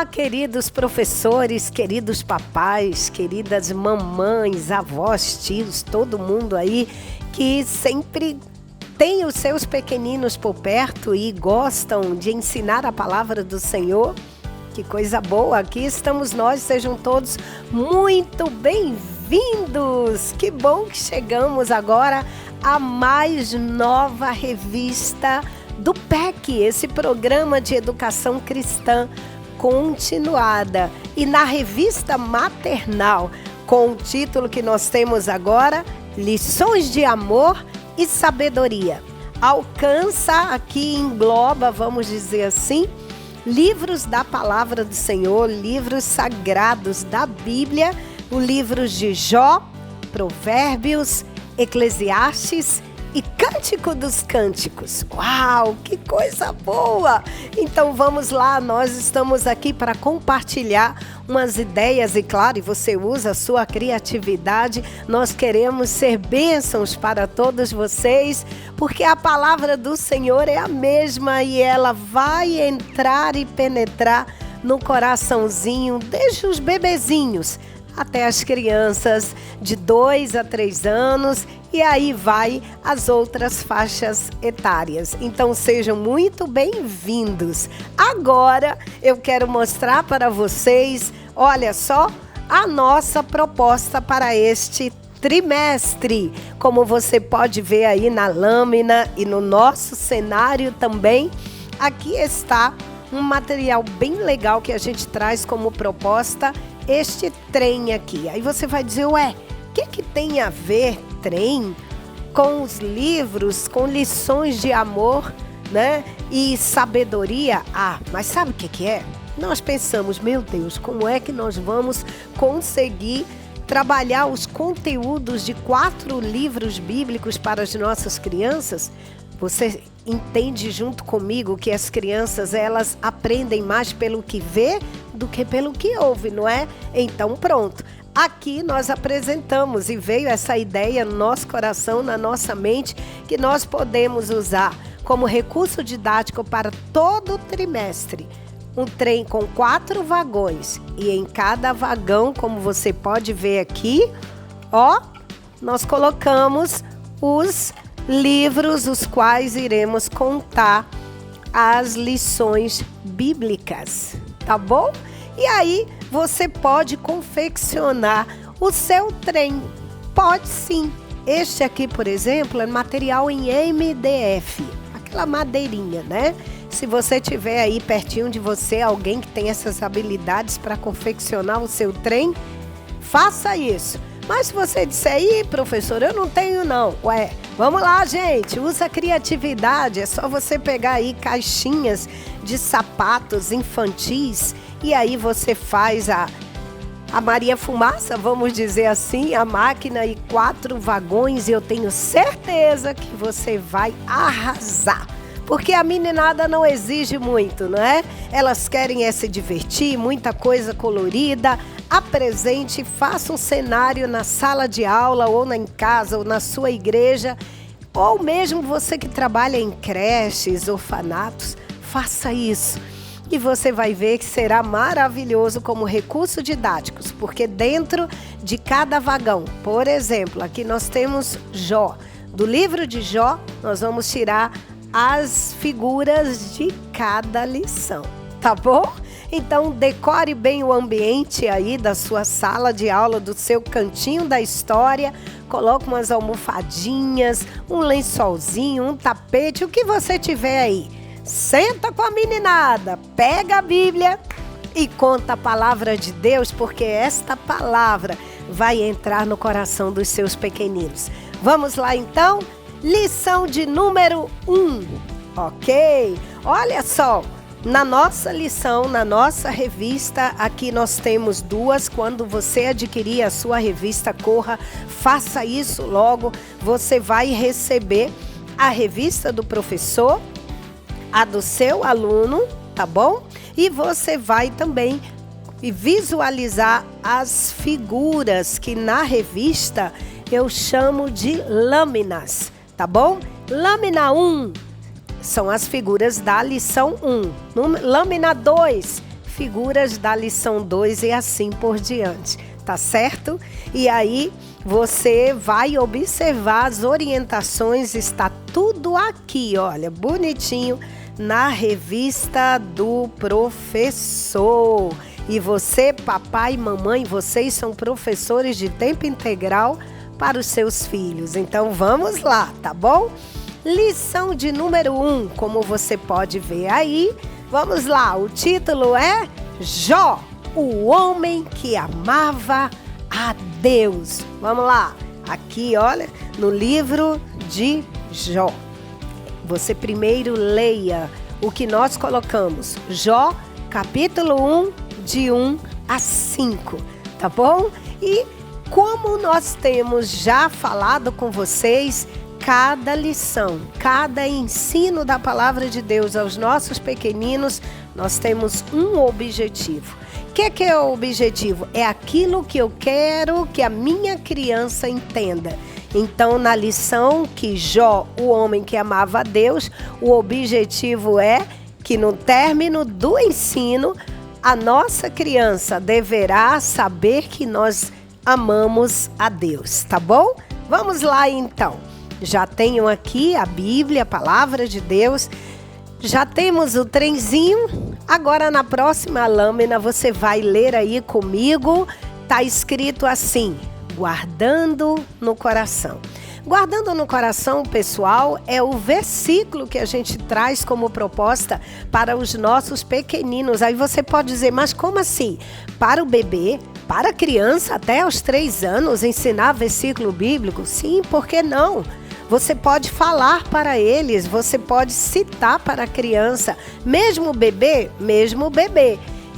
Olá, queridos professores, queridos papais, queridas mamães, avós, tios, todo mundo aí que sempre tem os seus pequeninos por perto e gostam de ensinar a palavra do Senhor. Que coisa boa, aqui estamos nós, sejam todos muito bem-vindos. Que bom que chegamos agora à mais nova revista do PEC, esse programa de educação cristã continuada. E na revista maternal, com o título que nós temos agora, Lições de Amor e Sabedoria. Alcança, aqui engloba, vamos dizer assim, livros da Palavra do Senhor, livros sagrados da Bíblia, os livros de Jó, Provérbios, Eclesiastes e Cântico dos Cânticos. Uau, que coisa boa! Então vamos lá, nós estamos aqui para compartilhar umas ideias e claro, você usa a sua criatividade. Nós queremos ser bênçãos para todos vocês, porque a palavra do Senhor é a mesma e ela vai entrar e penetrar no coraçãozinho, desde os bebezinhos até as crianças de 2 a 3 anos e aí vai as outras faixas etárias. Então sejam muito bem-vindos. Agora eu quero mostrar para vocês, olha só, a nossa proposta para este trimestre. Como você pode ver aí na lâmina e no nosso cenário também, aqui está um material bem legal que a gente traz como proposta, este trem aqui. Aí você vai dizer, ué, o que tem a ver trem com os livros, com lições de amor, né? E sabedoria? Ah, mas sabe o que é? Nós pensamos, meu Deus, como é que nós vamos conseguir trabalhar os conteúdos de 4 livros bíblicos para as nossas crianças? Você entende junto comigo que as crianças, elas aprendem mais pelo que vê do que pelo que ouve, não é? Então pronto, aqui nós apresentamos e veio essa ideia no nosso coração, na nossa mente, que nós podemos usar como recurso didático para todo o trimestre. Um trem com 4 vagões e em cada vagão, como você pode ver aqui, ó, nós colocamos os livros, os quais iremos contar as lições bíblicas, tá bom? E aí você pode confeccionar o seu trem. Pode sim. Este aqui, por exemplo, é material em MDF, aquela madeirinha, né? Se você tiver aí pertinho de você alguém que tem essas habilidades para confeccionar o seu trem, faça isso. Mas se você disser, aí, professor, eu não tenho não. Ué, vamos lá, gente, usa a criatividade. É só você pegar aí caixinhas de sapatos infantis e aí você faz a Maria Fumaça, vamos dizer assim, a máquina e 4 vagões e eu tenho certeza que você vai arrasar. Porque a meninada não exige muito, não é? Elas querem se divertir, muita coisa colorida. Apresente, faça um cenário na sala de aula ou em casa ou na sua igreja. Ou mesmo você que trabalha em creches, orfanatos, faça isso. E você vai ver que será maravilhoso como recurso didáticos. Porque dentro de cada vagão, por exemplo, aqui nós temos Jó. Do livro de Jó, nós vamos tirar as figuras de cada lição, tá bom? Então decore bem o ambiente aí da sua sala de aula, do seu cantinho da história, coloque umas almofadinhas, um lençolzinho, um tapete, o que você tiver aí. Senta com a meninada, pega a Bíblia e conta a palavra de Deus, porque esta palavra vai entrar no coração dos seus pequeninos. Vamos lá então? Lição de número 1, ok? Olha só, na nossa lição, na nossa revista, aqui nós temos 2. Quando você adquirir a sua revista, corra, faça isso logo. Você vai receber a revista do professor, a do seu aluno, tá bom? E você vai também visualizar as figuras que na revista eu chamo de lâminas. Tá bom? Lâmina 1 são as figuras da lição 1. Lâmina 2, figuras da lição 2 e assim por diante, tá certo? E aí você vai observar as orientações, está tudo aqui, olha, bonitinho, na revista do professor. E você, papai e mamãe, vocês são professores de tempo integral para os seus filhos. Então vamos lá, tá bom? Lição de número 1, como você pode ver aí. Vamos lá, o título é Jó, o homem que amava a Deus. Vamos lá, aqui olha, no livro de Jó. Você primeiro leia o que nós colocamos. Jó, capítulo 1, de 1 a 5, tá bom? E como nós temos já falado com vocês, cada lição, cada ensino da palavra de Deus aos nossos pequeninos, nós temos um objetivo. O que é o objetivo? É aquilo que eu quero que a minha criança entenda. Então, na lição que Jó, o homem que amava a Deus, o objetivo é que no término do ensino, a nossa criança deverá saber que nós amamos a Deus, tá bom? Vamos lá então. Já tenho aqui a Bíblia, a palavra de Deus. Já temos o trenzinho. Agora na próxima lâmina você vai ler aí comigo. Tá escrito assim: guardando no coração. Guardando no coração, pessoal, é o versículo que a gente traz como proposta para os nossos pequeninos. Aí você pode dizer, mas como assim? Para o bebê, para a criança até aos 3 anos, ensinar versículo bíblico? Sim, por que não? Você pode falar para eles, você pode citar para a criança, mesmo bebê.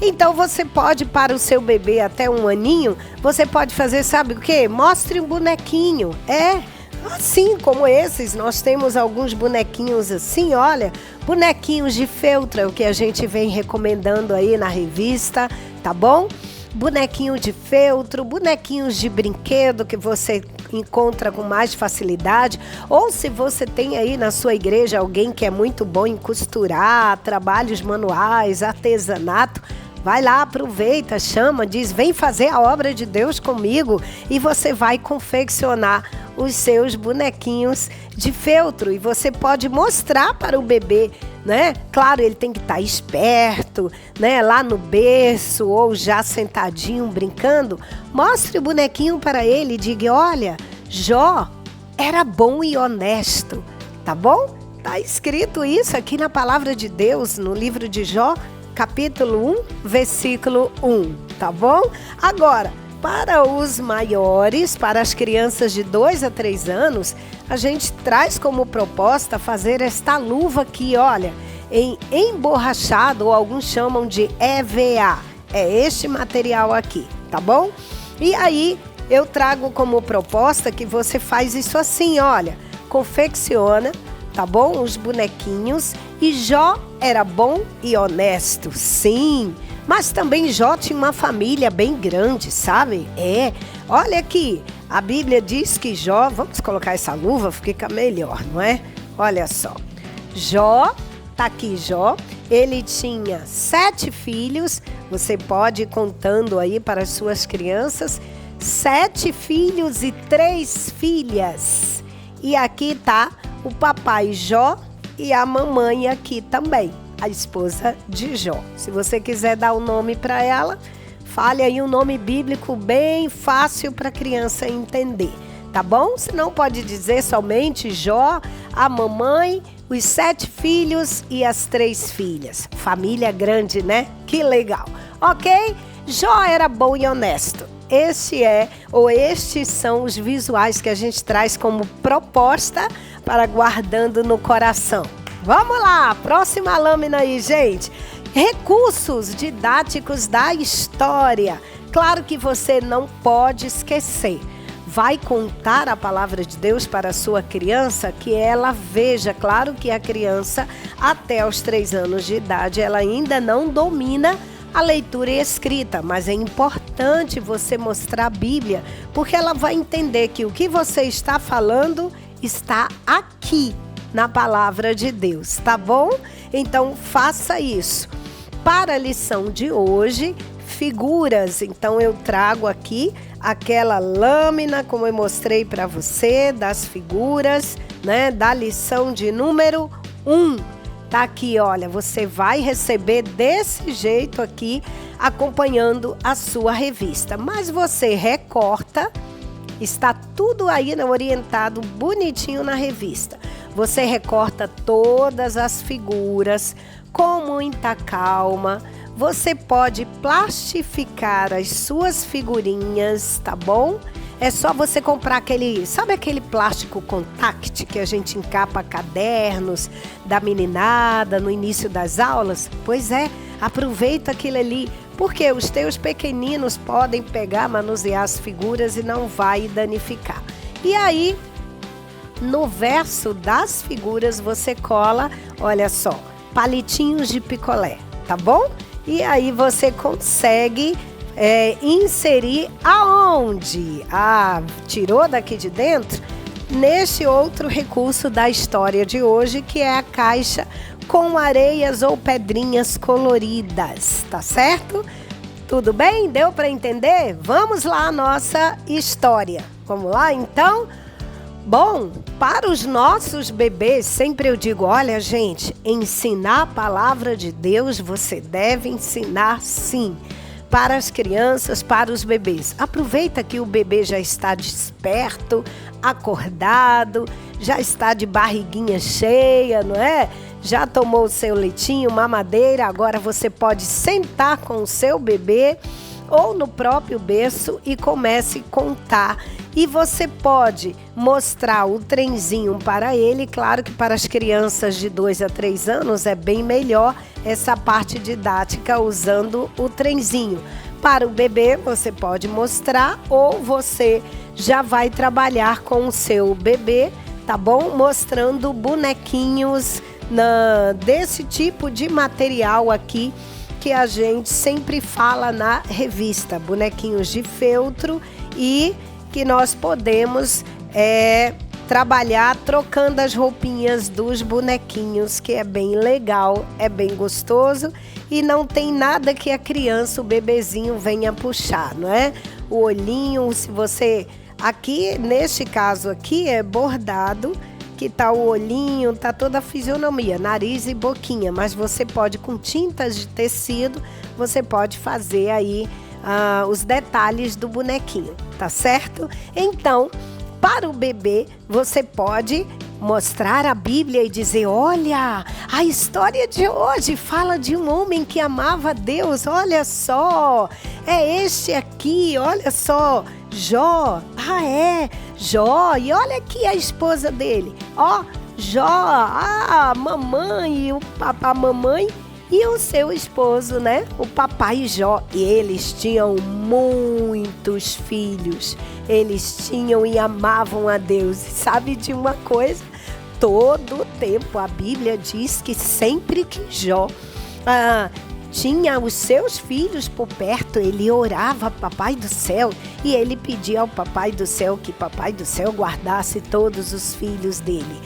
Então você pode, para o seu bebê até 1 aninho, você pode fazer, sabe o quê? Mostre um bonequinho. Assim como esses, nós temos alguns bonequinhos assim, olha, bonequinhos de feltro, é o que a gente vem recomendando aí na revista, tá bom? Bonequinho de feltro, bonequinhos de brinquedo que você encontra com mais facilidade, ou se você tem aí na sua igreja alguém que é muito bom em costurar, trabalhos manuais, artesanato, vai lá, aproveita, chama, diz, vem fazer a obra de Deus comigo e você vai confeccionar os seus bonequinhos de feltro e você pode mostrar para o bebê, né? Claro, ele tem que estar esperto, né? Lá no berço ou já sentadinho brincando, mostre o bonequinho para ele e diga, olha, Jó era bom e honesto, tá bom? Tá escrito isso aqui na palavra de Deus, no livro de Jó, capítulo 1, versículo 1, tá bom? Agora, para os maiores, para as crianças de 2 a 3 anos, a gente traz como proposta fazer esta luva aqui, olha, em emborrachado, ou alguns chamam de EVA. É este material aqui, tá bom? E aí, eu trago como proposta que você faz isso assim, olha, confecciona, tá bom? Os bonequinhos. E Jó era bom e honesto, sim. Mas também Jó tinha uma família bem grande, sabe? Olha aqui, a Bíblia diz que Jó, vamos colocar essa luva, fica melhor, não é? Olha só, Jó, tá aqui Jó, ele tinha 7 filhos, você pode ir contando aí para as suas crianças, 7 filhos e 3 filhas. E aqui tá o papai Jó e a mamãe aqui também, a esposa de Jó. Se você quiser dar o nome para ela, fale aí um nome bíblico bem fácil para a criança entender, tá bom? Se não, pode dizer somente Jó, a mamãe, os 7 filhos e as 3 filhas. Família grande, né? Que legal. Ok? Jó era bom e honesto. Estes são os visuais que a gente traz como proposta para guardando no coração. Vamos lá, próxima lâmina aí, gente. Recursos didáticos da história. Claro que você não pode esquecer. Vai contar a palavra de Deus para a sua criança, que ela veja. Claro que a criança, até os 3 anos de idade, ela ainda não domina a leitura e escrita, mas é importante você mostrar a Bíblia, porque ela vai entender que o que você está falando está aqui na palavra de Deus, tá bom? Então faça isso. para a lição de hoje, figuras. Então eu trago aqui aquela lâmina, como eu mostrei para você, das figuras, né, da lição de número 1. Tá aqui, olha, você vai receber desse jeito aqui, acompanhando a sua revista. Mas você recorta, está tudo aí orientado bonitinho na revista. Você recorta todas as figuras com muita calma. Você pode plastificar as suas figurinhas, tá bom? É só você comprar sabe aquele plástico contact que a gente encapa cadernos da meninada no início das aulas? Pois é, aproveita aquilo ali, porque os teus pequeninos podem pegar, manusear as figuras e não vai danificar. E aí, no verso das figuras, você cola, olha só, palitinhos de picolé, tá bom? E aí você consegue inserir aonde? Tirou daqui de dentro? Neste outro recurso da história de hoje, que é a caixa com areias ou pedrinhas coloridas, tá certo? Tudo bem? Deu para entender? Vamos lá a nossa história. Vamos lá, então? Bom, para os nossos bebês, sempre eu digo, olha, gente, ensinar a palavra de Deus, você deve ensinar sim. Para as crianças, para os bebês. Aproveita que o bebê já está desperto, acordado, já está de barriguinha cheia, não é? Já tomou o seu leitinho, mamadeira, agora você pode sentar com o seu bebê ou no próprio berço e comece a contar. E você pode mostrar o trenzinho para ele. Claro que para as crianças de 2 a 3 anos é bem melhor essa parte didática usando o trenzinho. Para o bebê você pode mostrar ou você já vai trabalhar com o seu bebê, tá bom? Mostrando bonequinhos desse tipo de material aqui que a gente sempre fala na revista. Bonequinhos de feltro e que nós podemos trabalhar trocando as roupinhas dos bonequinhos, que é bem legal, é bem gostoso e não tem nada que a criança, o bebezinho, venha puxar, não é? O olhinho, se você... Aqui, neste caso aqui, é bordado, que tá o olhinho, tá toda a fisionomia, nariz e boquinha, mas você pode, com tintas de tecido, você pode fazer aí os detalhes do bonequinho, tá certo? Então, para o bebê, você pode mostrar a Bíblia e dizer, olha, a história de hoje fala de um homem que amava a Deus, olha só, é este aqui, olha só, Jó, Jó, e olha aqui a esposa dele, ó, Jó, a mamãe, a mamãe e o seu esposo, né? O papai Jó. E eles tinham muitos filhos. Eles tinham e amavam a Deus. E sabe de uma coisa? Todo o tempo a Bíblia diz que sempre que Jó tinha os seus filhos por perto, ele orava ao Papai do Céu e ele pedia ao Papai do Céu que Papai do Céu guardasse todos os filhos dele.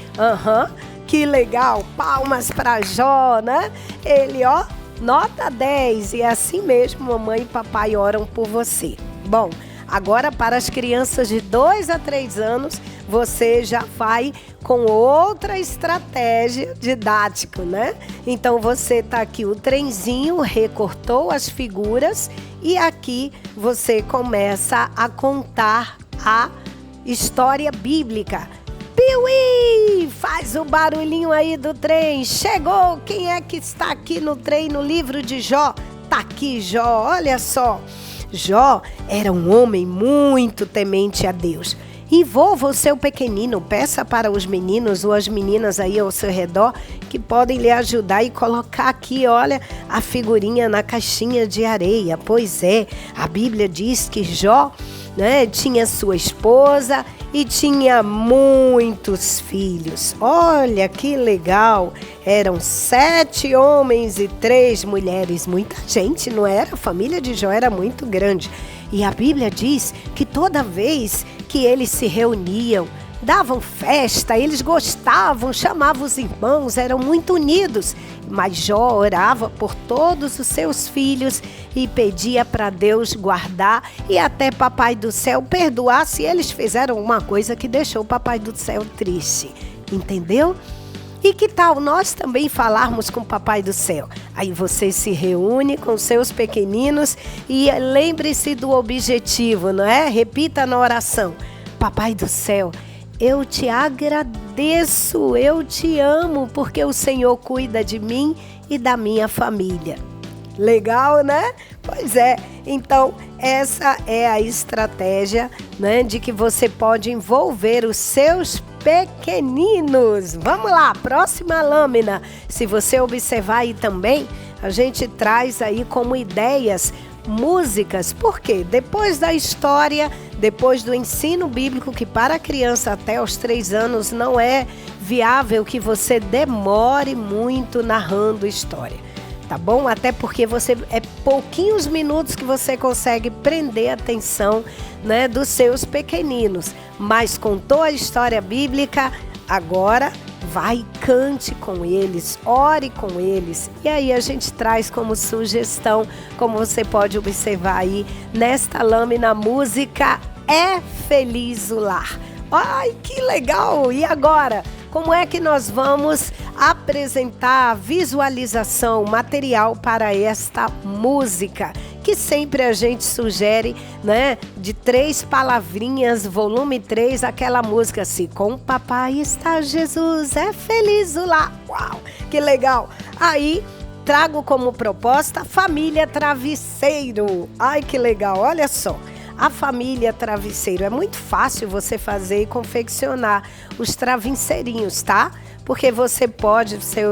Que legal, palmas para Jó, né? Ele, ó, nota 10, e assim mesmo mamãe e papai oram por você. Bom, agora para as crianças de 2 a 3 anos, você já vai com outra estratégia didática, né? Então você tá aqui o trenzinho, recortou as figuras e aqui você começa a contar a história bíblica. Piuí! Faz o barulhinho aí do trem. Chegou! Quem é que está aqui no trem no livro de Jó? Tá aqui Jó, olha só. Jó era um homem muito temente a Deus. Envolva o seu pequenino, peça para os meninos ou as meninas aí ao seu redor que podem lhe ajudar e colocar aqui, olha, a figurinha na caixinha de areia. Pois é, a Bíblia diz que Jó, né, tinha sua esposa e tinha muitos filhos. Olha que legal! Eram 7 homens e 3 mulheres. Muita gente, não era? A família de Jó era muito grande. E a Bíblia diz que toda vez que eles se reuniam, davam festa, eles gostavam, chamavam os irmãos, eram muito unidos. Mas Jó orava por todos os seus filhos e pedia para Deus guardar e até Papai do Céu perdoar se eles fizeram uma coisa que deixou o Papai do Céu triste. Entendeu? E que tal nós também falarmos com o Papai do Céu? Aí você se reúne com seus pequeninos e lembre-se do objetivo, não é? Repita na oração: Papai do Céu, eu te agradeço, eu te amo, porque o Senhor cuida de mim e da minha família. Legal, né? Pois é. Então, essa é a estratégia, né, de que você pode envolver os seus pequeninos. Vamos lá, próxima lâmina. Se você observar aí também, a gente traz aí como ideias músicas. Por quê? Depois da história, depois do ensino bíblico, que para a criança até os 3 anos não é viável que você demore muito narrando história. Tá bom? Até porque é pouquinhos minutos que você consegue prender a atenção, né, dos seus pequeninos. Mas contou a história bíblica, agora vai e cante com eles, ore com eles. E aí a gente traz como sugestão, como você pode observar aí nesta lâmina, música É Feliz o Lar. Ai, que legal! E agora? Como é que nós vamos apresentar a visualização, material para esta música? Que sempre a gente sugere, né? De 3 palavrinhas, volume 3, aquela música assim: com o papai está Jesus, é feliz o lar. Uau, que legal! Aí trago como proposta Família Travesseiro. Ai, que legal, olha só. A família travesseiro, é muito fácil você fazer e confeccionar os travesseirinhos, tá? Porque você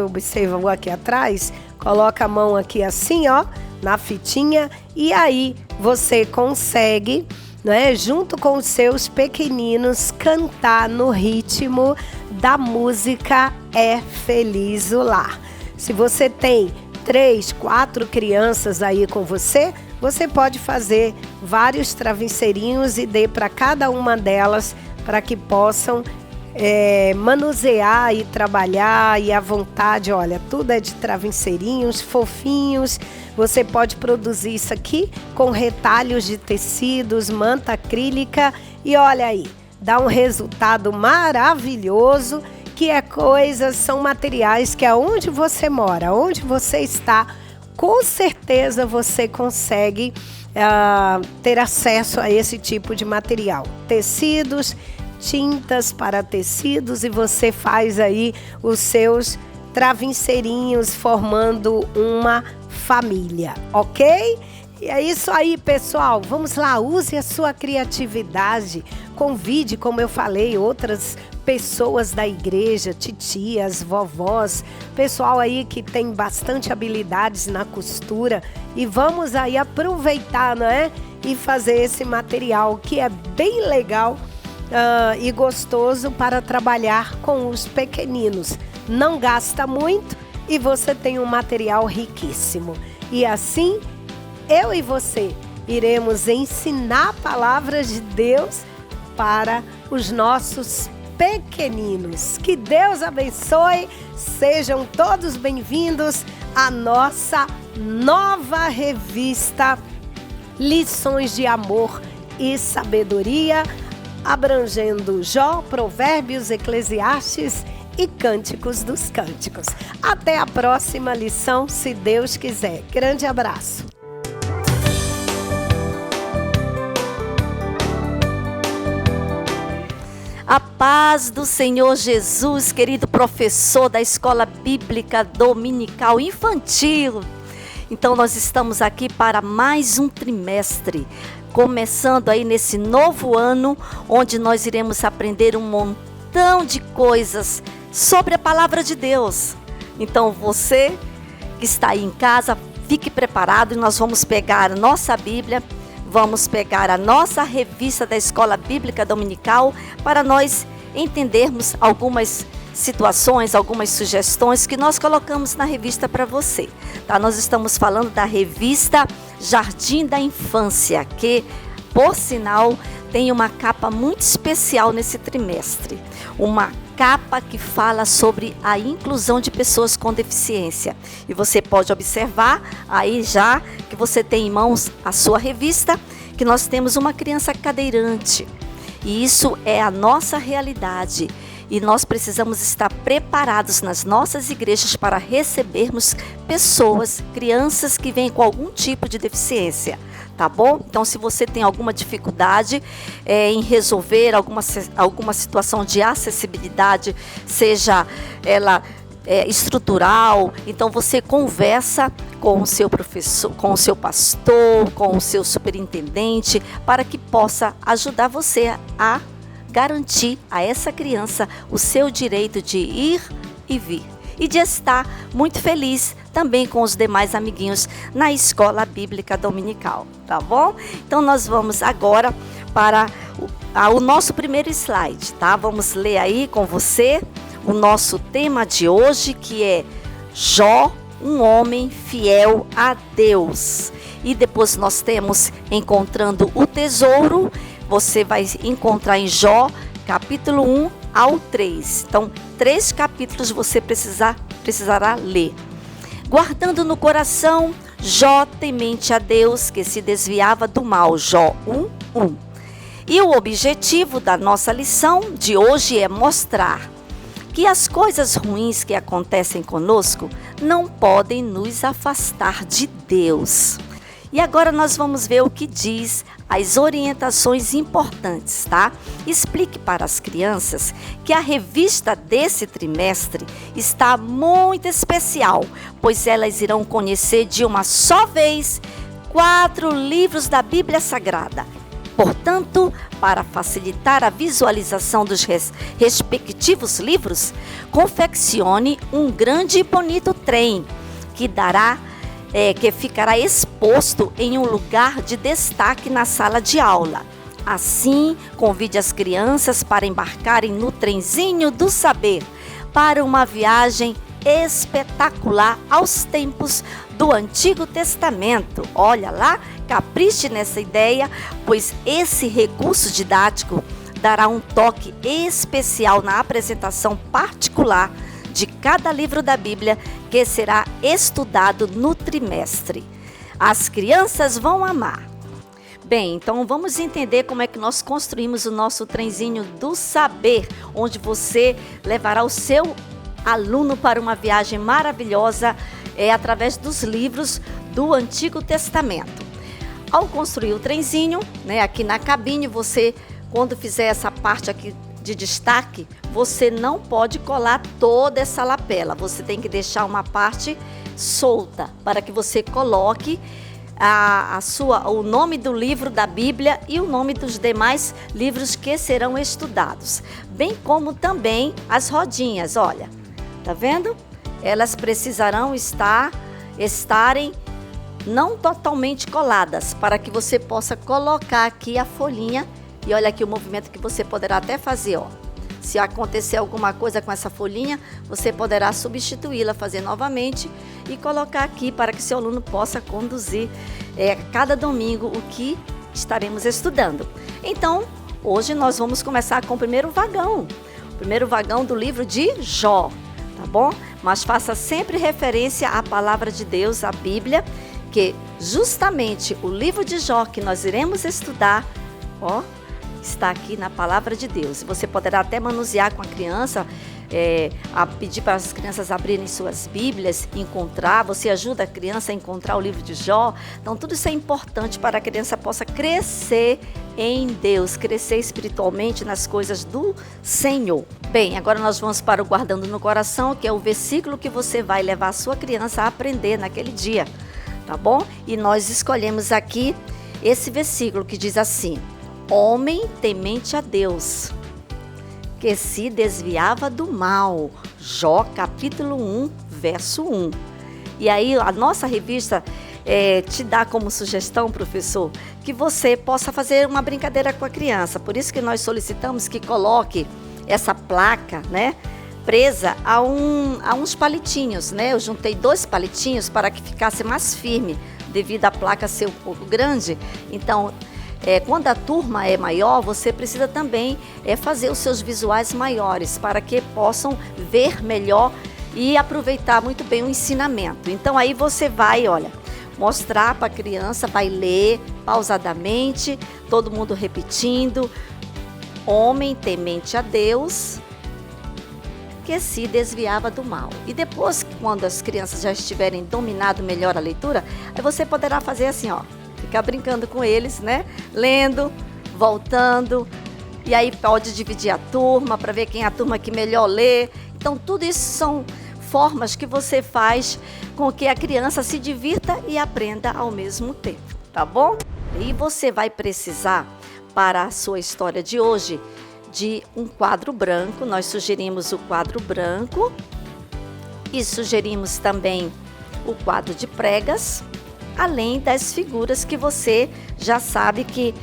observa aqui atrás, coloca a mão aqui assim, ó, na fitinha, e aí você consegue, né, junto com os seus pequeninos, cantar no ritmo da música É Feliz o Lar. Se você tem 3, 4 crianças aí com você, você pode fazer vários travesseirinhos e dê para cada uma delas para que possam manusear e trabalhar e à vontade. Olha, tudo é de travesseirinhos fofinhos. Você pode produzir isso aqui com retalhos de tecidos, manta acrílica e olha aí, dá um resultado maravilhoso, que são materiais que aonde você mora, onde você está, com certeza você consegue ter acesso a esse tipo de material. Tecidos, tintas para tecidos, e você faz aí os seus travesseirinhos formando uma família, ok? E é isso aí, pessoal. Vamos lá, use a sua criatividade. Convide, como eu falei, outras pessoas da igreja, titias, vovós, pessoal aí que tem bastante habilidades na costura, e vamos aí aproveitar, não é? E fazer esse material que é bem legal e gostoso para trabalhar com os pequeninos. Não gasta muito e você tem um material riquíssimo. E assim, eu e você iremos ensinar palavras de Deus para os nossos pequeninos. Que Deus abençoe, sejam todos bem-vindos à nossa nova revista Lições de Amor e Sabedoria, abrangendo Jó, Provérbios, Eclesiastes e Cânticos dos Cânticos. Até a próxima lição, se Deus quiser. Grande abraço. A paz do Senhor Jesus, querido professor da Escola Bíblica Dominical Infantil. Então nós estamos aqui para mais um trimestre, começando aí nesse novo ano, onde nós iremos aprender um montão de coisas sobre a Palavra de Deus. Então você que está aí em casa, fique preparado e nós vamos pegar a nossa Bíblia, vamos pegar a nossa revista da Escola Bíblica Dominical para nós entendermos algumas situações, algumas sugestões que nós colocamos na revista para você. Tá? Nós estamos falando da revista Jardim da Infância, que, por sinal, tem uma capa muito especial nesse trimestre. Uma capa que fala sobre a inclusão de pessoas com deficiência. E você pode observar aí já que você tem em mãos a sua revista, que nós temos uma criança cadeirante. E isso é a nossa realidade. E nós precisamos estar preparados nas nossas igrejas para recebermos pessoas, crianças que vêm com algum tipo de deficiência. Tá bom? Então, se você tem alguma dificuldade em resolver alguma situação de acessibilidade, seja ela estrutural, então você conversa com o seu professor, com o seu pastor, com o seu superintendente, para que possa ajudar você a garantir a essa criança o seu direito de ir e vir. E de estar muito feliz também com os demais amiguinhos na escola bíblica dominical, tá bom? Então nós vamos agora para o nosso primeiro slide, tá? Vamos ler aí com você o nosso tema de hoje, que é Jó, um homem fiel a Deus. E depois nós temos Encontrando o Tesouro. Você vai encontrar em Jó, capítulo 1 ao 3. Então, 3 capítulos você precisará ler. Guardando no coração, Jó temente a Deus, que se desviava do mal. Jó 1:1. E o objetivo da nossa lição de hoje é mostrar que as coisas ruins que acontecem conosco não podem nos afastar de Deus. E agora nós vamos ver o que diz as orientações importantes, tá? Explique para as crianças que a revista desse trimestre está muito especial, pois elas irão conhecer de uma só vez 4 livros da Bíblia Sagrada. Portanto, para facilitar a visualização dos respectivos livros, confeccione um grande e bonito trem que ficará exposto em um lugar de destaque na sala de aula. Assim, convide as crianças para embarcarem no trenzinho do saber para uma viagem espetacular aos tempos do Antigo Testamento. Olha lá, capriche nessa ideia, pois esse recurso didático dará um toque especial na apresentação particular de cada livro da Bíblia que será estudado no trimestre. As crianças vão amar. Bem, então vamos entender como é que nós construímos o nosso trenzinho do saber, onde você levará o seu aluno para uma viagem maravilhosa através dos livros do Antigo Testamento. Ao construir o trenzinho, aqui na cabine, você, quando fizer essa parte aqui de destaque, você não pode colar toda essa lapela. Você tem que deixar uma parte solta para que você coloque o nome do livro da Bíblia e o nome dos demais livros que serão estudados, bem como também as rodinhas. Olha, tá vendo? Elas precisarão estarem não totalmente coladas, para que você possa colocar aqui a folhinha. E olha aqui o movimento que você poderá até fazer, ó. Se acontecer alguma coisa com essa folhinha, você poderá substituí-la, fazer novamente e colocar aqui para que seu aluno possa conduzir cada domingo o que estaremos estudando. Então, hoje nós vamos começar com o primeiro vagão do livro de Jó, tá bom? Mas faça sempre referência à palavra de Deus, à Bíblia, que justamente o livro de Jó que nós iremos estudar, ó, está aqui na palavra de Deus. Você poderá até manusear com a criança, pedir para as crianças abrirem suas Bíblias, você ajuda a criança a encontrar o livro de Jó. Então tudo isso é importante para que a criança possa crescer em Deus, crescer espiritualmente nas coisas do Senhor. Bem, agora nós vamos para o Guardando no Coração, que é o versículo que você vai levar a sua criança a aprender naquele dia, tá bom? E nós escolhemos aqui esse versículo que diz assim: homem temente a Deus, que se desviava do mal. Jó, capítulo 1, verso 1. E aí, a nossa revista te dá como sugestão, professor, que você possa fazer uma brincadeira com a criança. Por isso que nós solicitamos que coloque essa placa, presa a uns palitinhos, Eu juntei 2 palitinhos para que ficasse mais firme, devido à placa ser um pouco grande. Então, quando a turma é maior, você precisa também fazer os seus visuais maiores para que possam ver melhor e aproveitar muito bem o ensinamento. Então aí você vai, olha, mostrar para a criança, vai ler pausadamente, todo mundo repetindo: homem temente a Deus, que se desviava do mal. E depois, quando as crianças já estiverem dominado melhor a leitura, aí você poderá fazer assim, ó, ficar brincando com eles, né? Lendo, voltando, e aí pode dividir a turma para ver quem é a turma que melhor lê. Então tudo isso são formas que você faz com que a criança se divirta e aprenda ao mesmo tempo, tá bom? E você vai precisar, para a sua história de hoje, de um quadro branco. Nós sugerimos o quadro branco e sugerimos também o quadro de pregas, além das figuras que você já sabe que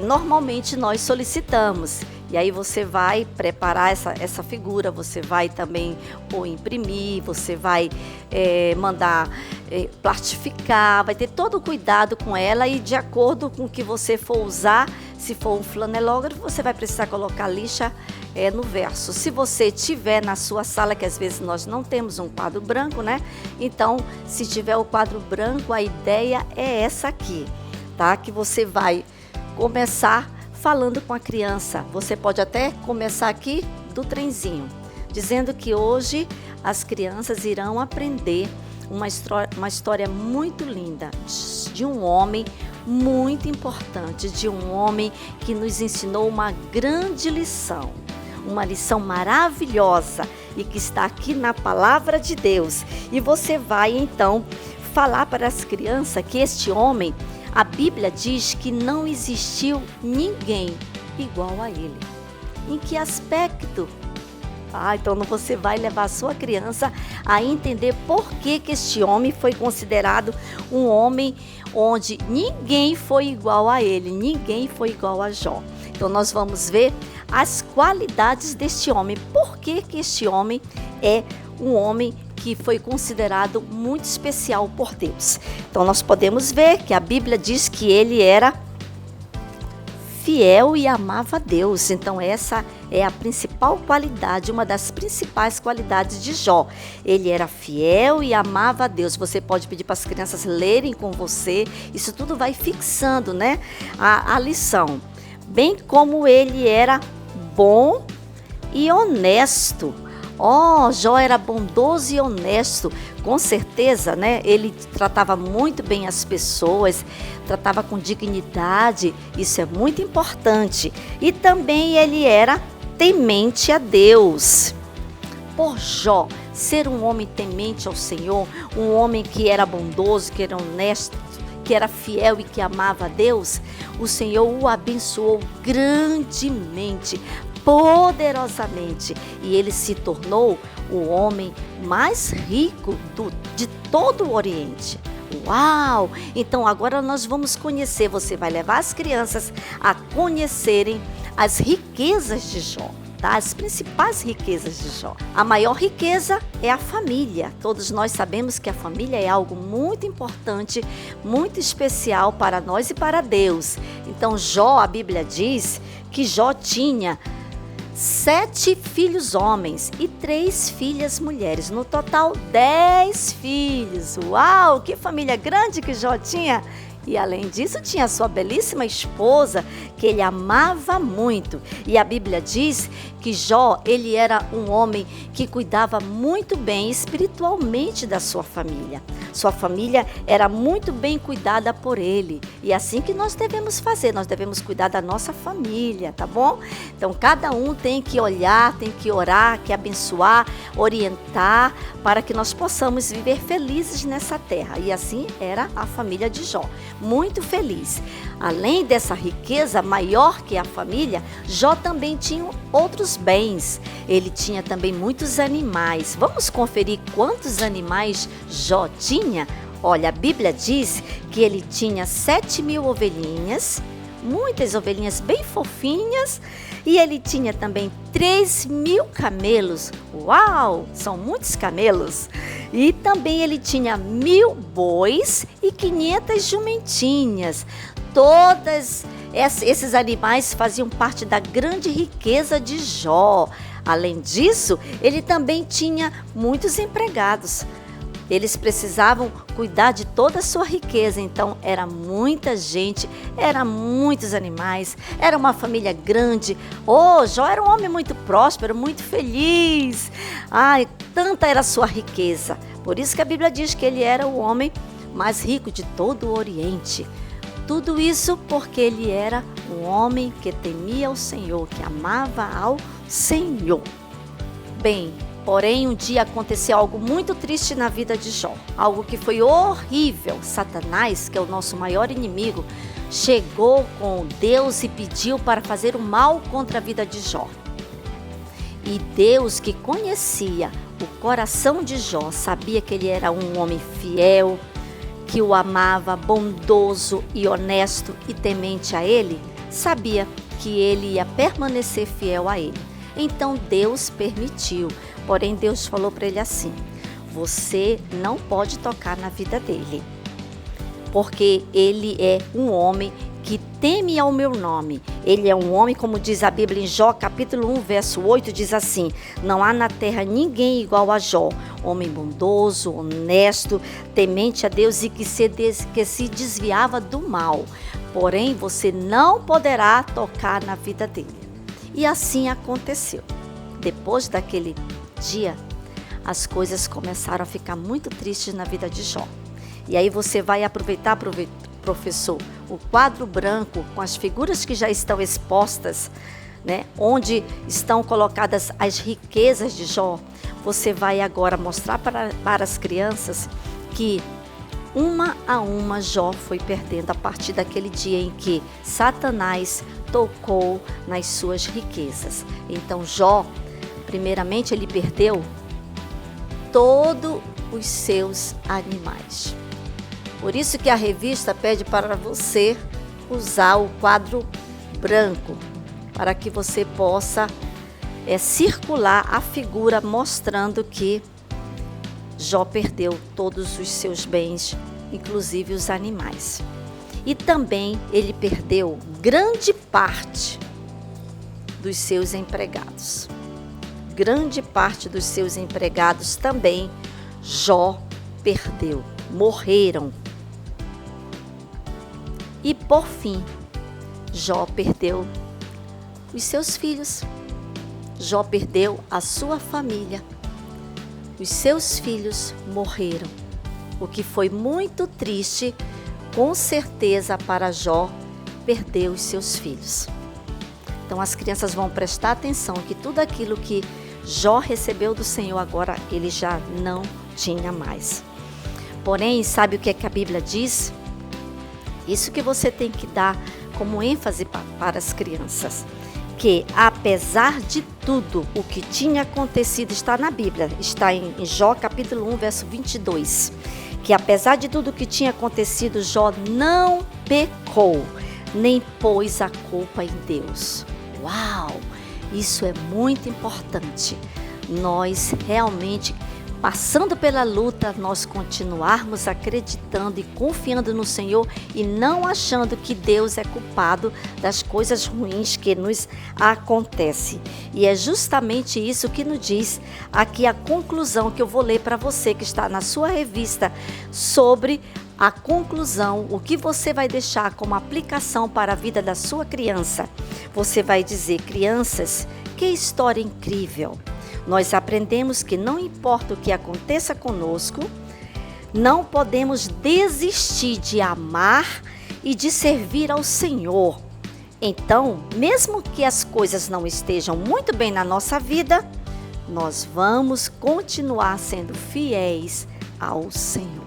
normalmente nós solicitamos. E aí você vai preparar essa figura, você vai também ou imprimir, você vai mandar plastificar, vai ter todo o cuidado com ela, e de acordo com o que você for usar, se for um flanelógrafo, você vai precisar colocar lixa no verso. Se você tiver na sua sala, que às vezes nós não temos um quadro branco, né? Então, se tiver o quadro branco, a ideia é essa aqui, tá? Que você vai começar falando com a criança. Você pode até começar aqui do trenzinho, dizendo que hoje as crianças irão aprender uma história muito linda de um homem muito importante, de um homem que nos ensinou uma grande lição, uma lição maravilhosa e que está aqui na palavra de Deus. E você vai então falar para as crianças que este homem, a Bíblia diz que não existiu ninguém igual a ele. Em que aspecto? Então você vai levar a sua criança a entender por que este homem foi considerado um homem onde ninguém foi igual a ele, ninguém foi igual a Jó. Então nós vamos ver as qualidades deste homem, por que este homem é um homem que foi considerado muito especial por Deus. Então nós podemos ver que a Bíblia diz que ele era fiel e amava a Deus. Então essa é a principal qualidade, uma das principais qualidades de Jó. Ele era fiel e amava a Deus. Você pode pedir para as crianças lerem com você, isso tudo vai fixando, né, a lição. Bem como ele era bom e honesto. Jó era bondoso e honesto, com certeza, né? Ele tratava muito bem as pessoas, tratava com dignidade, isso é muito importante. E também ele era temente a Deus. Por Jó ser um homem temente ao Senhor, um homem que era bondoso, que era honesto, que era fiel e que amava a Deus, o Senhor o abençoou grandemente, poderosamente, e ele se tornou o homem mais rico de todo o Oriente. Uau! Então agora nós vamos conhecer, você vai levar as crianças a conhecerem as riquezas de Jó, tá? As principais riquezas de Jó. A maior riqueza é a família. Todos nós sabemos que a família é algo muito importante, muito especial para nós e para Deus. Então Jó, a Bíblia diz que Jó tinha 7 filhos homens e 3 filhas mulheres. No total, 10 filhos. Uau, que família grande que Jó tinha! E além disso, tinha a sua belíssima esposa, que ele amava muito. E a Bíblia diz que Jó, ele era um homem que cuidava muito bem espiritualmente da sua família. Sua família era muito bem cuidada por ele. E é assim que nós devemos fazer, nós devemos cuidar da nossa família, tá bom? Então, cada um tem que olhar, tem que orar, que abençoar, orientar, para que nós possamos viver felizes nessa terra. E assim era a família de Jó, muito feliz. Além dessa riqueza maior que a família, Jó também tinha outros bens. Ele tinha também muitos animais. Vamos conferir quantos animais Jó tinha? Olha, a Bíblia diz que ele tinha 7.000 ovelhinhas, muitas ovelhinhas bem fofinhas, e ele tinha também 3.000 camelos. Uau, são muitos camelos. E também ele tinha 1.000 bois e 500 jumentinhas. Todos esses animais faziam parte da grande riqueza de Jó. Além disso, ele também tinha muitos empregados. Eles precisavam cuidar de toda a sua riqueza, então era muita gente, eram muitos animais, era uma família grande. Jó era um homem muito próspero, muito feliz. Ai, tanta era a sua riqueza. Por isso que a Bíblia diz que ele era o homem mais rico de todo o Oriente. Tudo isso porque ele era um homem que temia o Senhor, que amava ao Senhor. Bem, porém, um dia aconteceu algo muito triste na vida de Jó. Algo que foi horrível. Satanás, que é o nosso maior inimigo, chegou com Deus e pediu para fazer o mal contra a vida de Jó. E Deus, que conhecia o coração de Jó, sabia que ele era um homem fiel, que o amava, bondoso e honesto e temente a ele, sabia que ele ia permanecer fiel a ele. Então Deus permitiu, porém Deus falou para ele assim: você não pode tocar na vida dele, porque ele é um homem que teme ao meu nome. Ele é um homem, como diz a Bíblia em Jó, capítulo 1, verso 8, diz assim: não há na terra ninguém igual a Jó, homem bondoso, honesto, temente a Deus e que se desviava do mal. Porém, você não poderá tocar na vida dele. E assim aconteceu. Depois daquele dia, as coisas começaram a ficar muito tristes na vida de Jó. E aí você vai aproveitar, professor, o quadro branco com as figuras que já estão expostas, né, onde estão colocadas as riquezas de Jó. Você vai agora mostrar para as crianças que uma a uma Jó foi perdendo a partir daquele dia em que Satanás tocou nas suas riquezas. Então Jó, primeiramente, ele perdeu todos os seus animais. Por isso que a revista pede para você usar o quadro branco, para que você possa circular a figura mostrando que Jó perdeu todos os seus bens, inclusive os animais. E também ele perdeu grande parte dos seus empregados. Grande parte dos seus empregados também Jó perdeu, morreram. E por fim, Jó perdeu os seus filhos. Jó perdeu a sua família. Os seus filhos morreram, o que foi muito triste, com certeza, para Jó perder os seus filhos. Então as crianças vão prestar atenção que tudo aquilo que Jó recebeu do Senhor agora ele já não tinha mais. Porém, sabe o que é que a Bíblia diz? Isso que você tem que dar como ênfase para as crianças. Que apesar de tudo o que tinha acontecido, está na Bíblia, está em Jó capítulo 1, verso 22, que apesar de tudo o que tinha acontecido, Jó não pecou, nem pôs a culpa em Deus. Uau! Isso é muito importante. Nós realmente, passando pela luta, nós continuarmos acreditando e confiando no Senhor e não achando que Deus é culpado das coisas ruins que nos acontecem. E é justamente isso que nos diz aqui a conclusão que eu vou ler para você, que está na sua revista, sobre a conclusão, o que você vai deixar como aplicação para a vida da sua criança. Você vai dizer: crianças, que história incrível! Nós aprendemos que não importa o que aconteça conosco, não podemos desistir de amar e de servir ao Senhor. Então, mesmo que as coisas não estejam muito bem na nossa vida, nós vamos continuar sendo fiéis ao Senhor.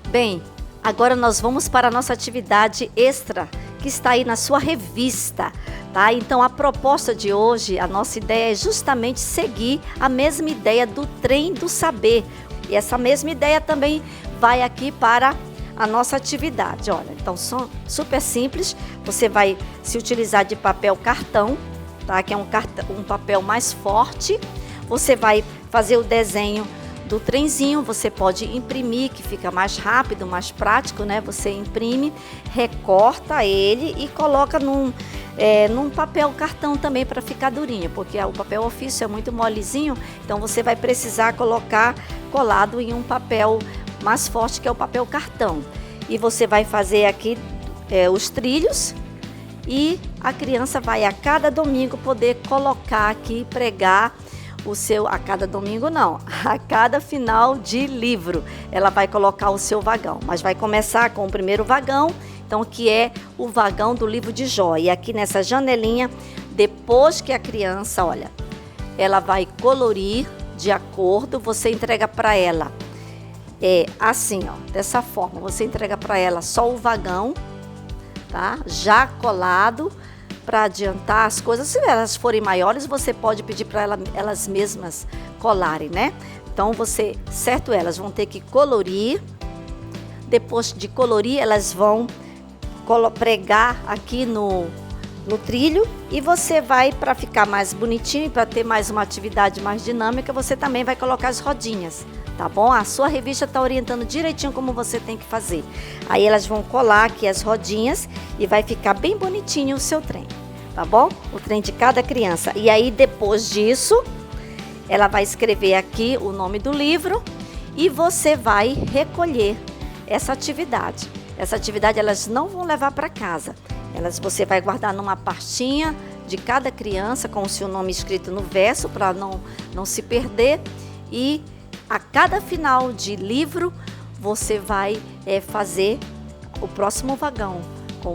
Bem, agora nós vamos para a nossa atividade extra, que está aí na sua revista. Tá? Então a proposta de hoje, a nossa ideia é justamente seguir a mesma ideia do trem do saber. E essa mesma ideia também vai aqui para a nossa atividade. Olha, então super simples, você vai se utilizar de papel cartão, tá? Que é um papel mais forte. Você vai fazer o desenho do trenzinho, você pode imprimir, que fica mais rápido, mais prático, né? Você imprime, recorta ele e coloca num papel cartão também para ficar durinho, porque o papel ofício é muito molezinho, então você vai precisar colocar colado em um papel mais forte, que é o papel cartão. E você vai fazer aqui os trilhos e a criança vai a cada domingo poder colocar aqui, pregar a cada domingo não, a cada final de livro, ela vai colocar o seu vagão, mas vai começar com o primeiro vagão, então que é o vagão do livro de Jó. E aqui nessa janelinha, depois que a criança, olha, ela vai colorir de acordo, você entrega para ela, assim, ó, dessa forma, você entrega para ela só o vagão, tá? Já colado, para adiantar as coisas. Se elas forem maiores, você pode pedir para elas mesmas colarem, né? Então elas vão ter que colorir. Depois de colorir, elas vão pregar aqui no trilho, e você vai, para ficar mais bonitinho e para ter mais uma atividade mais dinâmica, você também vai colocar as rodinhas, tá bom? A sua revista está orientando direitinho como você tem que fazer. Aí elas vão colar aqui as rodinhas e vai ficar bem bonitinho o seu trem, tá bom? O trem de cada criança. E aí depois disso, ela vai escrever aqui o nome do livro e você vai recolher essa atividade. Essa atividade elas não vão levar para casa. Você vai guardar numa pastinha de cada criança com o seu nome escrito no verso para não se perder. E a cada final de livro, você vai fazer o próximo vagão com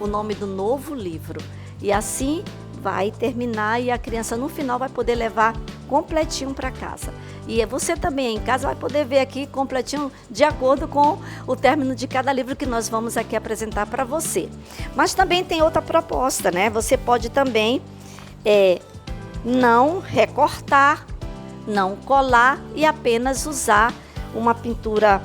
o nome do novo livro. E assim vai terminar e a criança no final vai poder levar completinho para casa. E você também em casa vai poder ver aqui completinho de acordo com o término de cada livro que nós vamos aqui apresentar para você. Mas também tem outra proposta, né? Você pode também não recortar, não colar e apenas usar uma pintura,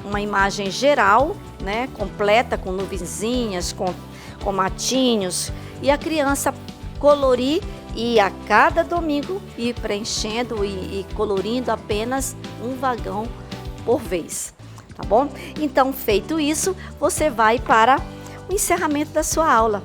uma imagem geral, né? Completa, com nuvenzinhas, com matinhos, e a criança colorir e a cada domingo ir preenchendo e colorindo apenas um vagão por vez, tá bom? Então, feito isso, você vai para o encerramento da sua aula,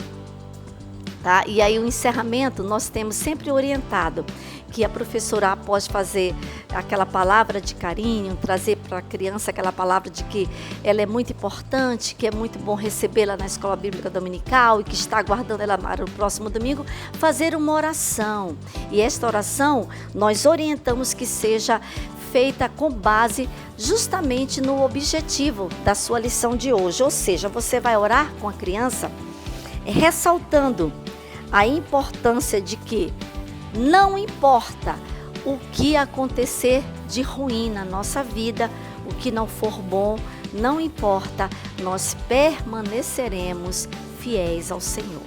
tá? E aí o encerramento nós temos sempre orientado que a professora, após fazer aquela palavra de carinho, trazer para a criança aquela palavra de que ela é muito importante, que é muito bom recebê-la na escola bíblica dominical e que está aguardando ela para o próximo domingo, fazer uma oração. E esta oração nós orientamos que seja feita com base justamente no objetivo da sua lição de hoje. Ou seja, você vai orar com a criança ressaltando a importância de que não importa o que acontecer de ruim na nossa vida, o que não for bom, não importa, nós permaneceremos fiéis ao Senhor.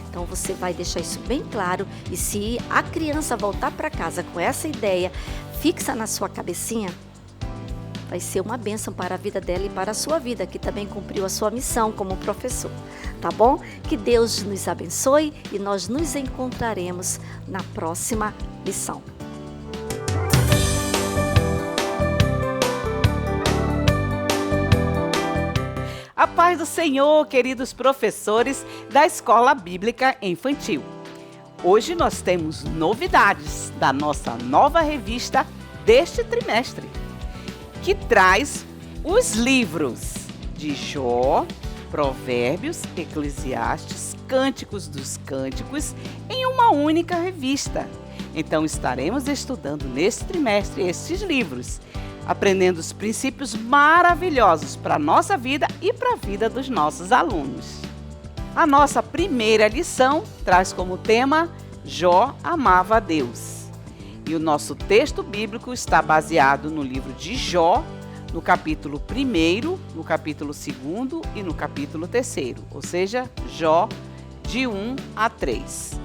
Então você vai deixar isso bem claro, e se a criança voltar para casa com essa ideia fixa na sua cabecinha, vai ser uma bênção para a vida dela e para a sua vida, que também cumpriu a sua missão como professor, tá bom? Que Deus nos abençoe e nós nos encontraremos na próxima lição. A paz do Senhor, queridos professores da Escola Bíblica Infantil. Hoje nós temos novidades da nossa nova revista deste trimestre, que traz os livros de Jó, Provérbios, Eclesiastes, Cânticos dos Cânticos em uma única revista. Então estaremos estudando neste trimestre estes livros, aprendendo os princípios maravilhosos para a nossa vida e para a vida dos nossos alunos. A nossa primeira lição traz como tema Jó amava a Deus. E o nosso texto bíblico está baseado no livro de Jó, no capítulo 1, no capítulo 2 e no capítulo 3, ou seja, Jó de 1 a 3.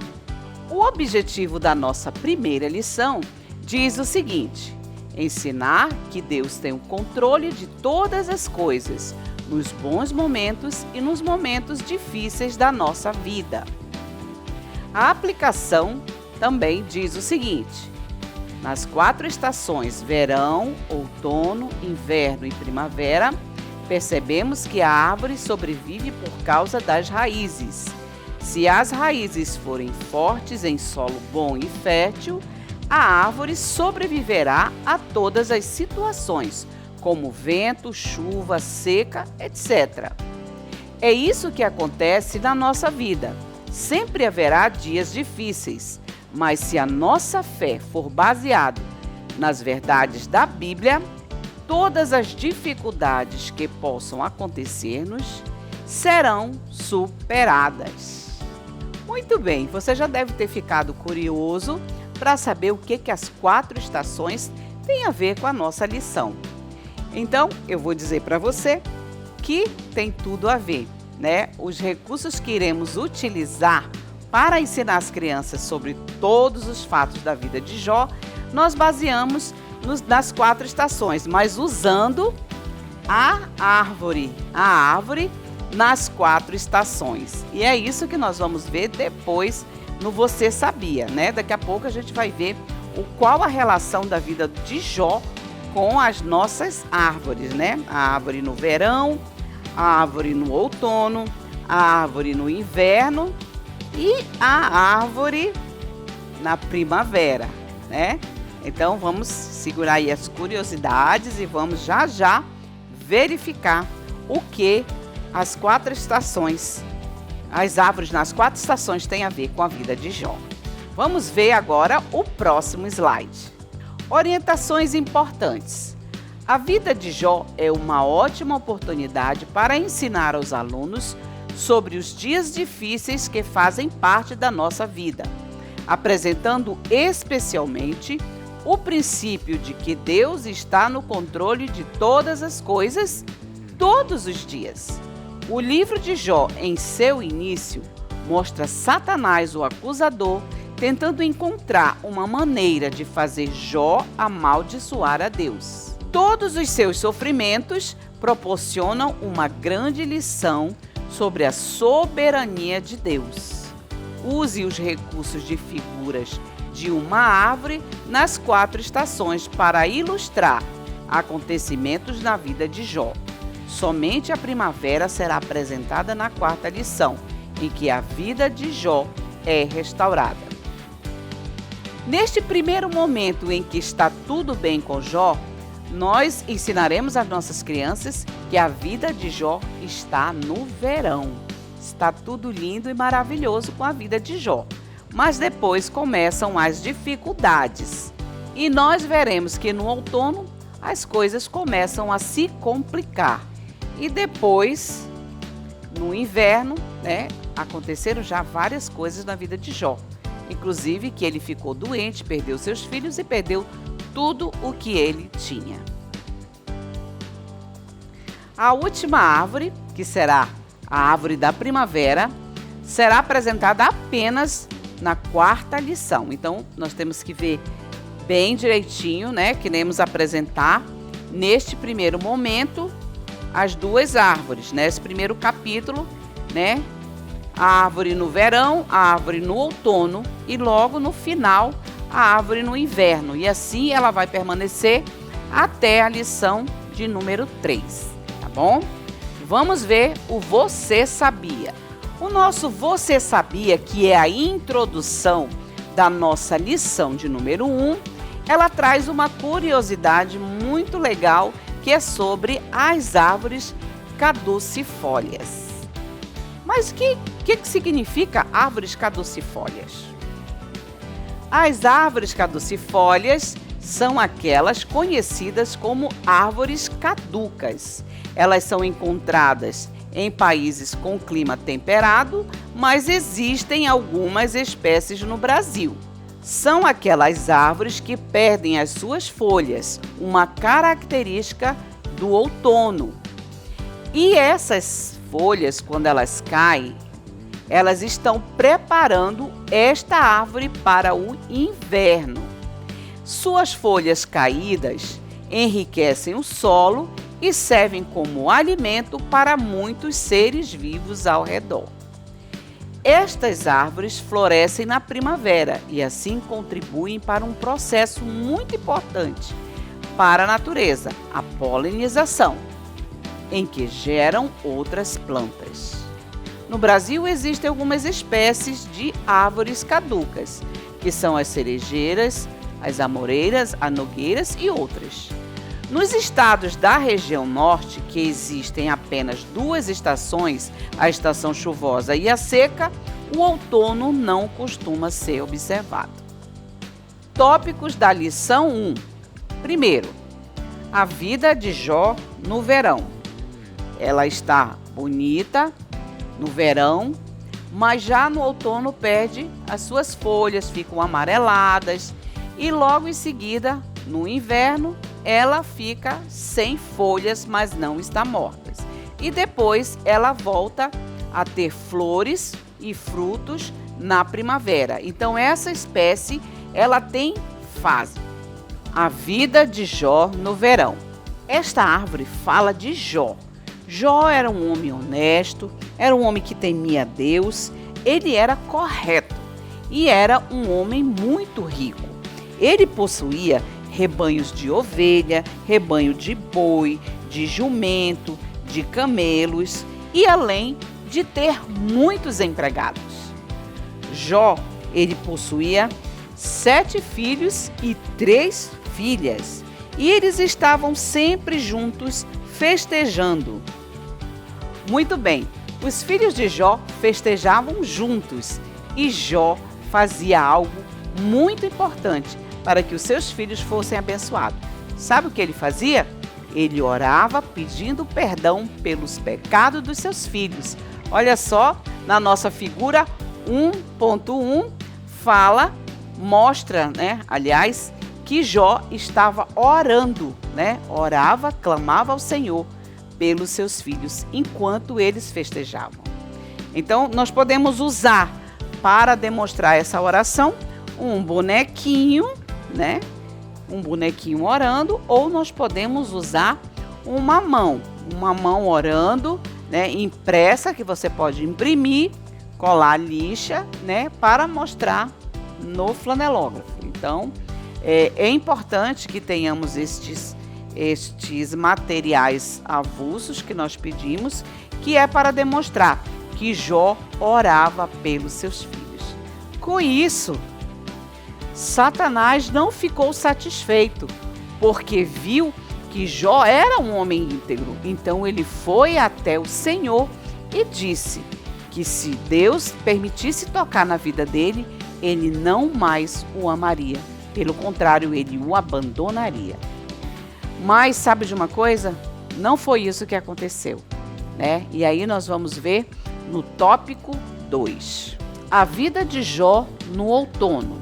O objetivo da nossa primeira lição diz o seguinte: ensinar que Deus tem o controle de todas as coisas, nos bons momentos e nos momentos difíceis da nossa vida. A aplicação também diz o seguinte: Nas 4 estações, verão, outono, inverno e primavera, percebemos que a árvore sobrevive por causa das raízes. Se as raízes forem fortes em solo bom e fértil, a árvore sobreviverá a todas as situações, como vento, chuva, seca, etc. É isso que acontece na nossa vida. Sempre haverá dias difíceis, mas se a nossa fé for baseada nas verdades da Bíblia, todas as dificuldades que possam acontecer-nos serão superadas. Muito bem, você já deve ter ficado curioso para saber o que as 4 estações têm a ver com a nossa lição. Então, eu vou dizer para você que tem tudo a ver, né? Os recursos que iremos utilizar para ensinar as crianças sobre todos os fatos da vida de Jó, nós baseamos nas 4 estações, mas usando a árvore nas 4 estações. E é isso que nós vamos ver depois no Você Sabia, né? Daqui a pouco a gente vai ver qual a relação da vida de Jó com as nossas árvores, né? A árvore no verão, a árvore no outono, a árvore no inverno e a árvore na primavera, né? Então vamos segurar aí as curiosidades e vamos já verificar o que as 4 estações, as árvores nas 4 estações têm a ver com a vida de Jó. Vamos ver agora o próximo slide. Orientações importantes. A vida de Jó é uma ótima oportunidade para ensinar aos alunos sobre os dias difíceis que fazem parte da nossa vida, apresentando especialmente o princípio de que Deus está no controle de todas as coisas, todos os dias. O livro de Jó, em seu início, mostra Satanás, o acusador, tentando encontrar uma maneira de fazer Jó amaldiçoar a Deus. Todos os seus sofrimentos proporcionam uma grande lição sobre a soberania de Deus. Use os recursos de figuras de uma árvore nas 4 estações para ilustrar acontecimentos na vida de Jó. Somente a primavera será apresentada na 4ª lição, em que a vida de Jó é restaurada. Neste primeiro momento em que está tudo bem com Jó, nós ensinaremos às nossas crianças que a vida de Jó está no verão. Está tudo lindo e maravilhoso com a vida de Jó. Mas depois começam as dificuldades. E nós veremos que no outono as coisas começam a se complicar. E depois, no inverno, aconteceram já várias coisas na vida de Jó. Inclusive que ele ficou doente, perdeu seus filhos e perdeu tudo o que ele tinha. A última árvore, que será a árvore da primavera, será apresentada apenas na 4ª lição. Então, nós temos que ver bem direitinho, queremos apresentar neste primeiro momento as 2 árvores, nesse primeiro capítulo, a árvore no verão, a árvore no outono e logo no final a árvore no inverno. E assim ela vai permanecer até a lição de número 3, tá bom? Vamos ver o Você Sabia. O nosso Você Sabia, que é a introdução da nossa lição de número 1, ela traz uma curiosidade muito legal que é sobre as árvores caducifólias. Mas o que significa árvores caducifólias? As árvores caducifólias são aquelas conhecidas como árvores caducas. Elas são encontradas em países com clima temperado, mas existem algumas espécies no Brasil. São aquelas árvores que perdem as suas folhas, uma característica do outono. E essas folhas, quando elas caem, elas estão preparando esta árvore para o inverno. Suas folhas caídas enriquecem o solo e servem como alimento para muitos seres vivos ao redor. Estas árvores florescem na primavera e assim contribuem para um processo muito importante para a natureza, a polinização, em que geram outras plantas. No Brasil existem algumas espécies de árvores caducas, que são as cerejeiras, as amoreiras, as nogueiras e outras. Nos estados da região norte, que existem apenas 2 estações, a estação chuvosa e a seca, o outono não costuma ser observado. Tópicos da lição 1. Primeiro, a vida de Jó no verão. Ela está bonita no verão, mas já no outono perde as suas folhas, ficam amareladas e logo em seguida, no inverno, ela fica sem folhas, mas não está morta. E depois ela volta a ter flores e frutos na primavera. Então essa espécie, ela tem fase. A vida de Jó no verão. Esta árvore fala de Jó. Jó era um homem honesto, era um homem que temia Deus, ele era correto e era um homem muito rico. Ele possuía rebanhos de ovelha, rebanho de boi, de jumento, de camelos e além de ter muitos empregados. Jó, ele possuía 7 filhos e 3 filhas e eles estavam sempre juntos festejando. Muito bem, os filhos de Jó festejavam juntos e Jó fazia algo muito importante para que os seus filhos fossem abençoados. Sabe o que ele fazia? Ele orava pedindo perdão pelos pecados dos seus filhos. Olha só, na nossa figura 1.1 mostra, aliás, que Jó estava orando, orava, clamava ao Senhor pelos seus filhos, enquanto eles festejavam. Então, nós podemos usar para demonstrar essa oração um bonequinho, um bonequinho orando, ou nós podemos usar uma mão orando, impressa, que você pode imprimir, colar lixa, para mostrar no flanelógrafo. Então, é importante que tenhamos estes materiais avulsos que nós pedimos, que é para demonstrar que Jó orava pelos seus filhos. Com isso, Satanás não ficou satisfeito, porque viu que Jó era um homem íntegro. Então ele foi até o Senhor e disse que se Deus permitisse tocar na vida dele, ele não mais o amaria. Pelo contrário, ele o abandonaria. Mas sabe de uma coisa? Não foi isso que aconteceu, E aí nós vamos ver no tópico 2. A vida de Jó no outono.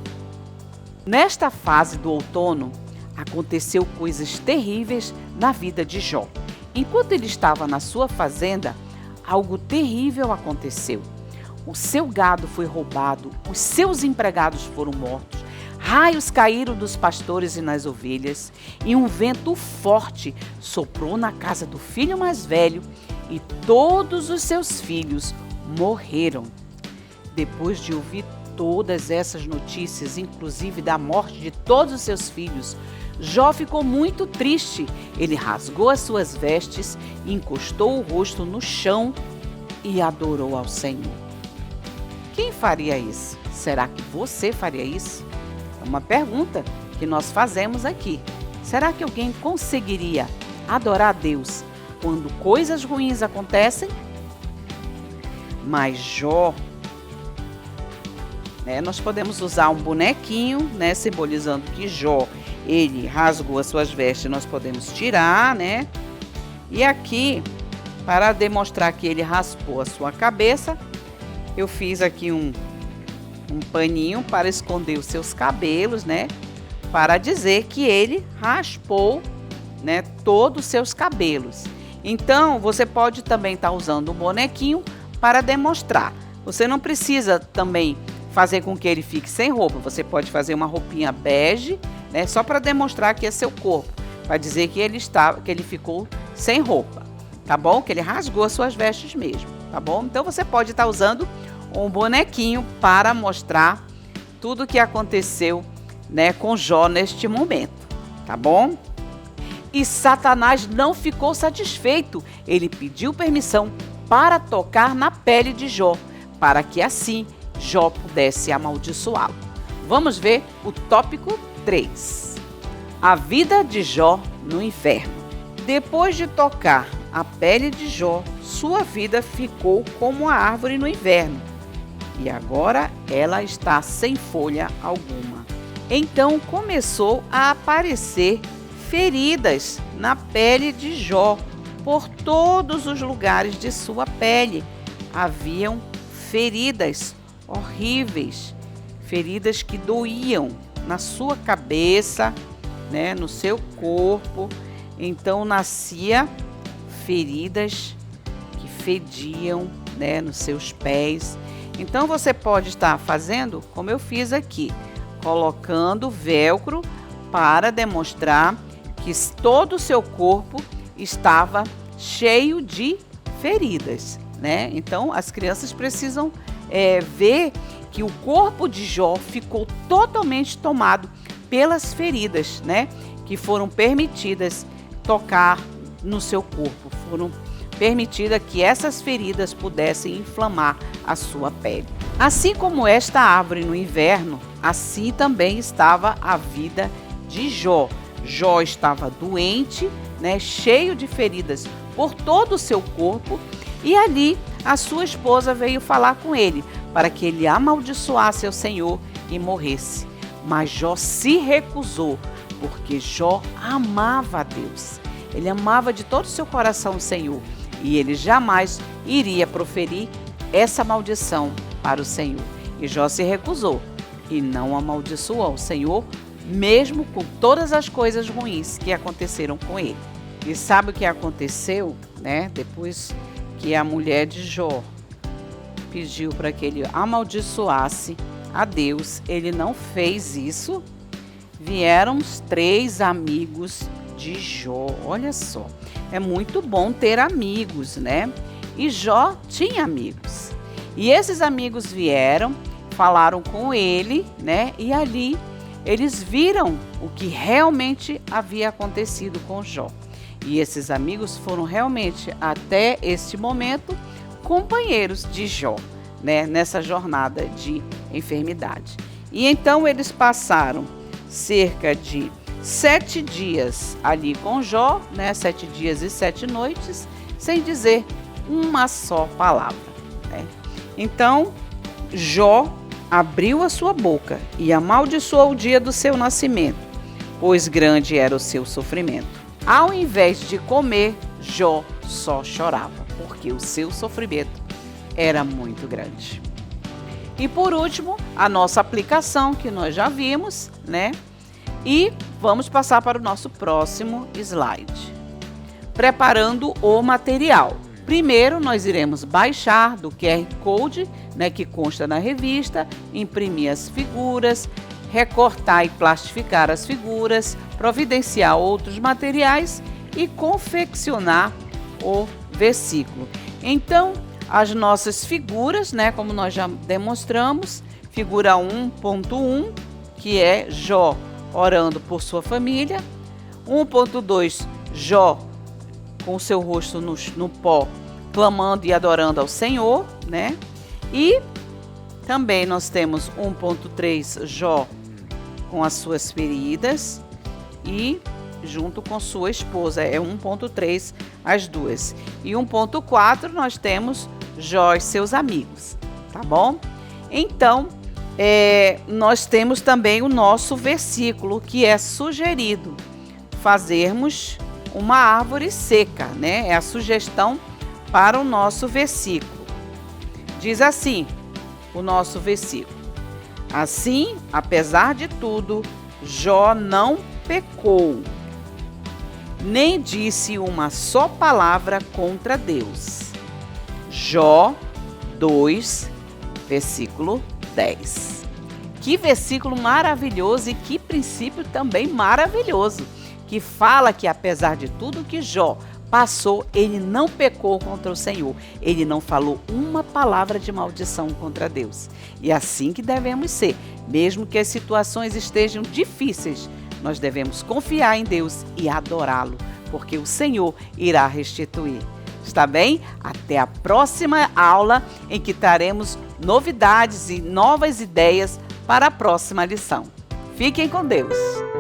Nesta fase do outono, aconteceu coisas terríveis na vida de Jó. Enquanto ele estava na sua fazenda, algo terrível aconteceu. O seu gado foi roubado, os seus empregados foram mortos, raios caíram dos pastores e nas ovelhas, e um vento forte soprou na casa do filho mais velho, e todos os seus filhos morreram. Depois de ouvir todas essas notícias, inclusive da morte de todos os seus filhos, Jó ficou muito triste. Ele rasgou as suas vestes, encostou o rosto no chão e adorou ao Senhor. Quem faria isso? Será que você faria isso? É uma pergunta que nós fazemos aqui. Será que alguém conseguiria adorar a Deus quando coisas ruins acontecem? Mas Jó, nós podemos usar um bonequinho, simbolizando que Jó, ele rasgou as suas vestes, nós podemos tirar, E aqui, para demonstrar que ele raspou a sua cabeça, eu fiz aqui um paninho para esconder os seus cabelos, Para dizer que ele raspou, todos os seus cabelos. Então, você pode também estar usando um bonequinho para demonstrar. Você não precisa também fazer com que ele fique sem roupa. Você pode fazer uma roupinha bege, só para demonstrar que é seu corpo, para dizer que ele ficou sem roupa, tá bom? Que ele rasgou as suas vestes mesmo, tá bom? Então você pode estar usando um bonequinho para mostrar tudo o que aconteceu, né, com Jó neste momento, tá bom? E Satanás não ficou satisfeito. Ele pediu permissão para tocar na pele de Jó, para que assim Jó pudesse amaldiçoá-lo. Vamos ver o tópico 3. A vida de Jó no inferno. Depois de tocar a pele de Jó, sua vida ficou como a árvore no inverno. E agora ela está sem folha alguma. Então começou a aparecer feridas na pele de Jó, por todos os lugares de sua pele. Haviam feridas horríveis, feridas que doíam na sua cabeça, né, no seu corpo. Então nascia feridas que fediam, né, nos seus pés. Então você pode estar fazendo como eu fiz aqui, colocando velcro para demonstrar que todo o seu corpo estava cheio de feridas, né? Então as crianças precisam ver que o corpo de Jó ficou totalmente tomado pelas feridas, né? Que foram permitidas tocar no seu corpo, foram permitidas que essas feridas pudessem inflamar a sua pele. Assim como esta árvore no inverno, assim também estava a vida de Jó. Jó estava doente, né, cheio de feridas por todo o seu corpo, e ali a sua esposa veio falar com ele para que ele amaldiçoasse o Senhor e morresse. Mas Jó se recusou, porque Jó amava a Deus. Ele amava de todo o seu coração o Senhor, e ele jamais iria proferir essa maldição para o Senhor. E Jó se recusou e não amaldiçoou o Senhor, mesmo com todas as coisas ruins que aconteceram com ele. E sabe o que aconteceu, né? Depois que a mulher de Jó pediu para que ele amaldiçoasse a Deus, ele não fez isso. Vieram os 3 amigos de Jó. Olha só, é muito bom ter amigos, né? E Jó tinha amigos. E esses amigos vieram, falaram com ele, né? E ali eles viram o que realmente havia acontecido com Jó. E esses amigos foram realmente, até este momento, companheiros de Jó, né, nessa jornada de enfermidade. E então eles passaram cerca de 7 dias ali com Jó, né, 7 dias e 7 noites, sem dizer uma só palavra, né? Então, Jó abriu a sua boca e amaldiçoou o dia do seu nascimento, pois grande era o seu sofrimento. Ao invés de comer, Jó só chorava, porque o seu sofrimento era muito grande. E por último, a nossa aplicação, que nós já vimos, né? E vamos passar para o nosso próximo slide. Preparando o material. Primeiro, nós iremos baixar do QR Code, né, que consta na revista, imprimir as figuras, recortar e plastificar as figuras, providenciar outros materiais e confeccionar o versículo. Então, as nossas figuras, né, como nós já demonstramos, figura 1.1, que é Jó orando por sua família, 1.2, Jó com seu rosto no pó, clamando e adorando ao Senhor, né? E também nós temos 1.3, Jó com as suas feridas e junto com sua esposa, é 1.3 as duas. E 1.4 nós temos Jó e seus amigos, tá bom? Então, nós temos também o nosso versículo, que é sugerido fazermos uma árvore seca, né? É a sugestão para o nosso versículo. Diz assim, o nosso versículo: assim, apesar de tudo, Jó não pecou, nem disse uma só palavra contra Deus. Jó 2, versículo 10. Que versículo maravilhoso e que princípio também maravilhoso, que fala que apesar de tudo que Jó passou, ele não pecou contra o Senhor. Ele não falou uma palavra de maldição contra Deus. E é assim que devemos ser. Mesmo que as situações estejam difíceis, nós devemos confiar em Deus e adorá-lo, porque o Senhor irá restituir. Está bem? Até a próxima aula, em que traremos novidades e novas ideias para a próxima lição. Fiquem com Deus!